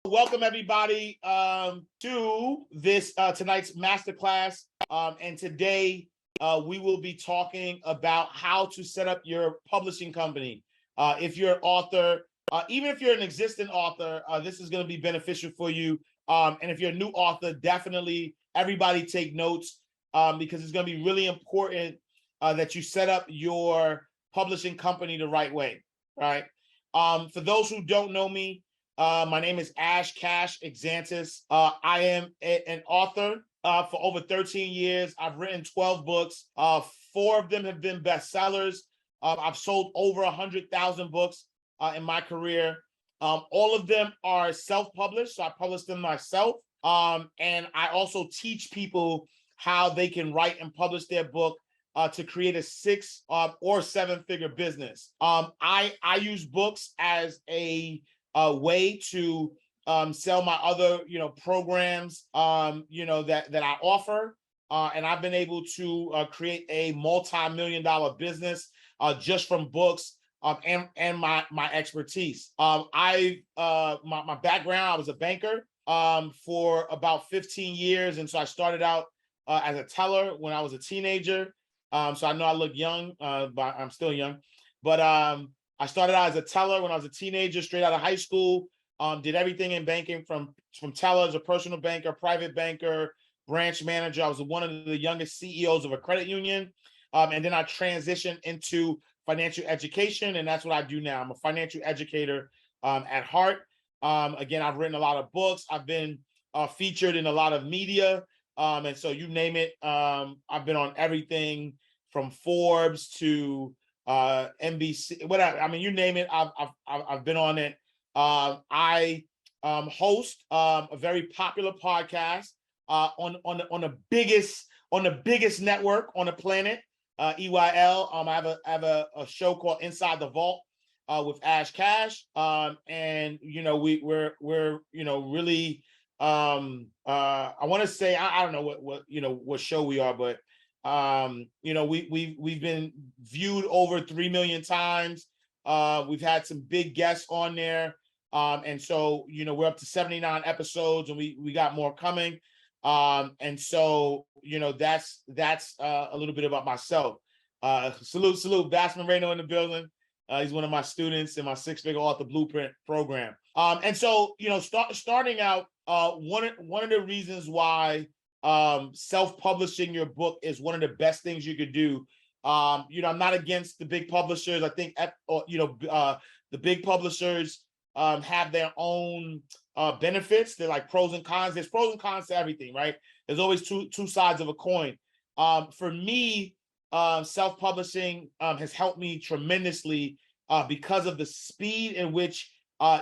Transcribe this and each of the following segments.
Welcome everybody to this tonight's masterclass. And today we will be talking about how to set up your publishing company. If you're an author, even if you're an existing author, this is going to be beneficial for you. And if you're a new author, definitely everybody take notes because it's going to be really important that you set up your publishing company the right way, right? For those who don't know me, my name is Ash Cash Exantis. I am an author for over 13 years. I've written 12 books. 4 of them have been bestsellers. I've sold over 100,000 books in my career. All of them are self-published, so I publish them myself. And I also teach people how they can write and publish their book to create a 6 or 7-figure business. I use books as a way to sell my other, programs, that I offer. And I've been able to create a multi-million-dollar business just from books and my expertise. My background, I was a banker for about 15 years. And so I started out as a teller when I was a teenager. So I know I look young, but I'm still young. But I started out as a teller when I was a teenager, straight out of high school. Did everything in banking from teller as a personal banker, private banker, branch manager. I was one of the youngest CEOs of a credit union. And then I transitioned into financial education, and that's what I do now. I'm a financial educator at heart. Again, I've written a lot of books. I've been featured in a lot of media. And so you name it, I've been on everything from Forbes to NBC, whatever. I mean, you name it, I've been on it. I host a very popular podcast on the biggest network on the planet, EYL. I have a show called Inside the Vault with Ash Cash, and we're really. I want to say I don't know what show we are, but we've been viewed over 3 million times. We've had some big guests on there, and so we're up to 79 episodes, and we got more coming. And so that's a little bit about myself. Salute Bass Moreno in the building. He's one of my students in my 6-figure author blueprint program. And so starting out. One of the reasons why self-publishing your book is one of the best things you could do. I'm not against the big publishers. I think the big publishers have their own benefits. They're like pros and cons. There's pros and cons to everything, right? There's always two sides of a coin. For me, self-publishing has helped me tremendously because of the speed in which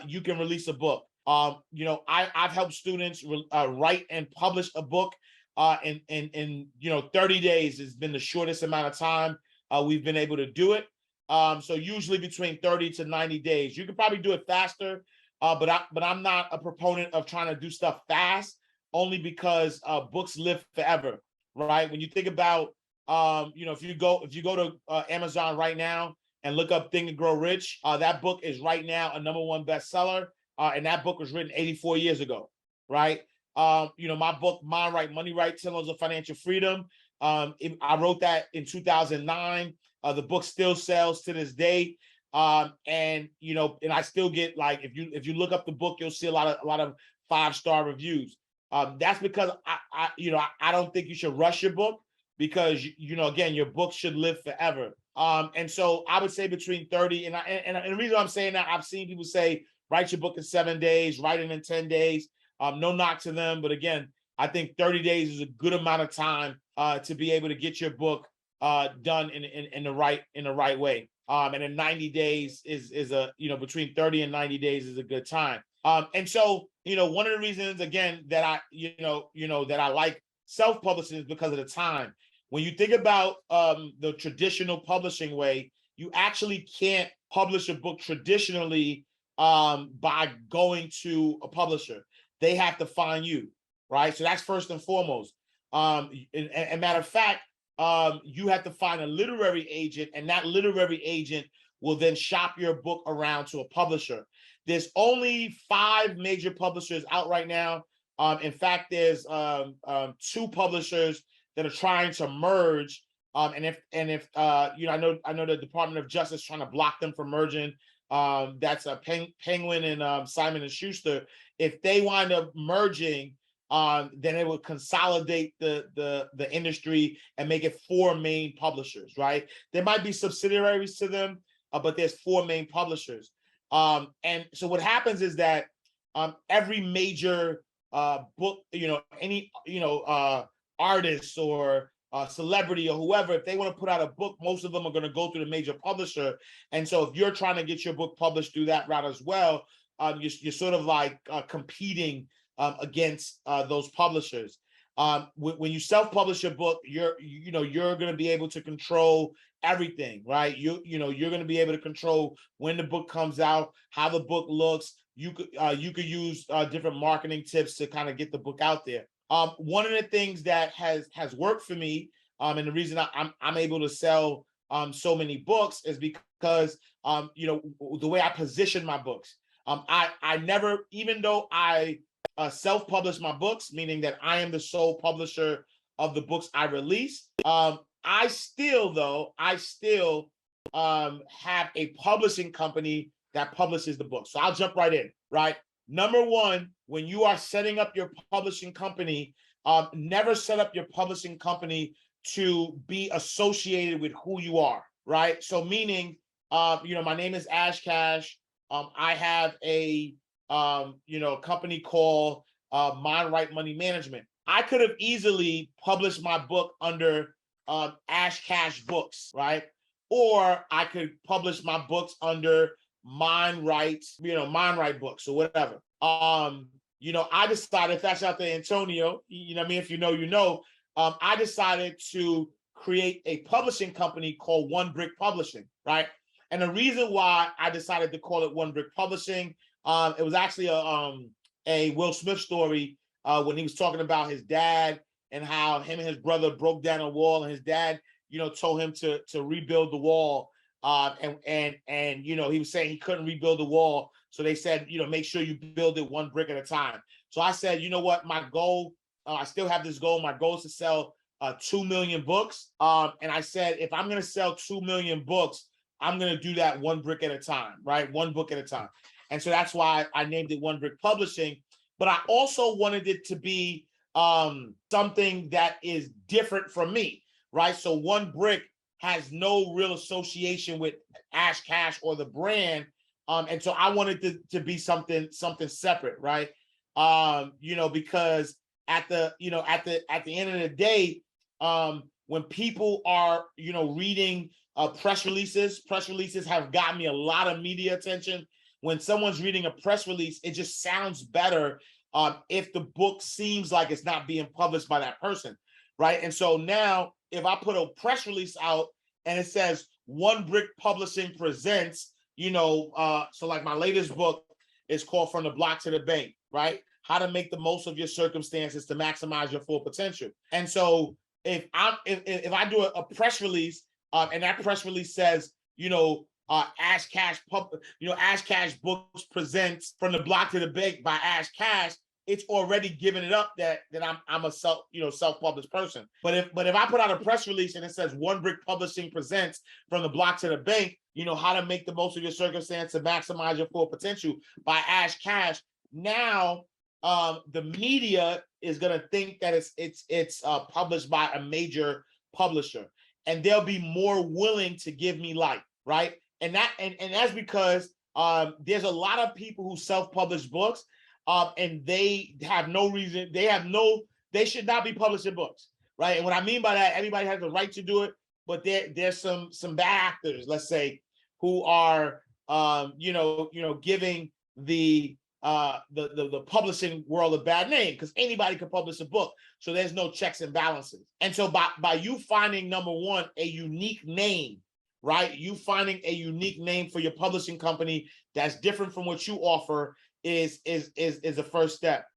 you can release a book. I've helped students write and publish a book in 30 days has been the shortest amount of time we've been able to do it. So usually between 30 to 90 days. You could probably do it faster, but I'm not a proponent of trying to do stuff fast, only because books live forever, right? When you think about if you go to Amazon right now and look up Think and Grow Rich, that book is right now a #1 bestseller. And that book was written 84 years ago, right? My book, Mind Right, Money Right, 10 Laws of Financial Freedom. I wrote that in 2009. The book still sells to this day. And I still get, like, if you look up the book, you'll see a lot of 5-star reviews. That's because I don't think you should rush your book because, again, your book should live forever. And so I would say between 30 and the reason I'm saying that, I've seen people say, write your book in 7 days, write it in 10 days. No knock to them. But again, I think 30 days is a good amount of time to be able to get your book done in the right way. And in 90 days is a, between 30 and 90 days is a good time. And so, one of the reasons, again, that I like self-publishing is because of the time. When you think about the traditional publishing way, you actually can't publish a book traditionally by going to a publisher. They have to find you, right? So that's first and foremost. And matter of fact, you have to find a literary agent, and that literary agent will then shop your book around to a publisher. There's only 5 major publishers out right now. In fact, there's 2 publishers that are trying to merge. And if you know, I know the Department of Justice is trying to block them from merging. That's a Penguin and Simon and Schuster. If they wind up merging, then it would consolidate the industry and make it 4 main publishers, right? There might be subsidiaries to them, but there's 4 main publishers. And so what happens is that every major book, you know, any artist or celebrity or whoever, if they want to put out a book, most of them are going to go through the major publisher. And so if you're trying to get your book published through that route as well, you're sort of like competing against those publishers. When you self-publish a book, you're going to be able to control everything, right? You're going to be able to control when the book comes out, how the book looks. You could use different marketing tips to kind of get the book out there. One of the things that has worked for me, and the reason I'm able to sell so many books is because the way I position my books. I never, even though I self-publish my books, meaning that I am the sole publisher of the books I release, I still have a publishing company that publishes the book. So I'll jump right in, right? Number one, when you are setting up your publishing company, never set up your publishing company to be associated with who you are, right? So meaning, my name is Ash Cash. I have a company called Mind Right Money Management. I could have easily published my book under Ash Cash Books, right? Or I could publish my books under Mind Right Books or whatever. I decided, if that's out there, Antonio, if you know, I decided to create a publishing company called One Brick Publishing, right? And the reason why I decided to call it One Brick Publishing, it was actually a Will Smith story when he was talking about his dad and how him and his brother broke down a wall, and his dad, told him to rebuild the wall. And he was saying he couldn't rebuild the wall. So they said, make sure you build it 1 brick at a time. So I said, you know what, my goal, I still have this goal. My goal is to sell 2 million books. And I said, if I'm going to sell 2 million books, I'm going to do that 1 brick at a time, right? 1 book at a time. And so that's why I named it One Brick Publishing. But I also wanted it to be something that is different from me, right? So One Brick has no real association with Ash Cash or the brand. And so I wanted to be something separate, right? Because at the end of the day, when people are, reading press releases have gotten me a lot of media attention. When someone's reading a press release, it just sounds better if the book seems like it's not being published by that person, right? And so now, if I put a press release out and it says One Brick Publishing presents, so like my latest book is called From the Block to the Bank, right? How to make the most of your circumstances to maximize your full potential. And so if I do a press release and that press release says, Ash Cash Books presents From the Block to the Bank by Ash Cash, it's already given it up that I'm a self-published person. But if I put out a press release and it says One Brick Publishing presents From the Block to the Bank, how to make the most of your circumstance to maximize your full potential by Ash Cash, now the media is gonna think that it's published by a major publisher, and they'll be more willing to give me light, right? And that's because there's a lot of people who self-publish books. And they have no reason, they should not be publishing books, right? And what I mean by that, everybody has the right to do it, but there's some bad actors, let's say, who are giving the publishing world a bad name, because anybody can publish a book. So there's no checks and balances. And so by you finding, number one, a unique name, right? You finding a unique name for your publishing company that's different from what you offer is the first step.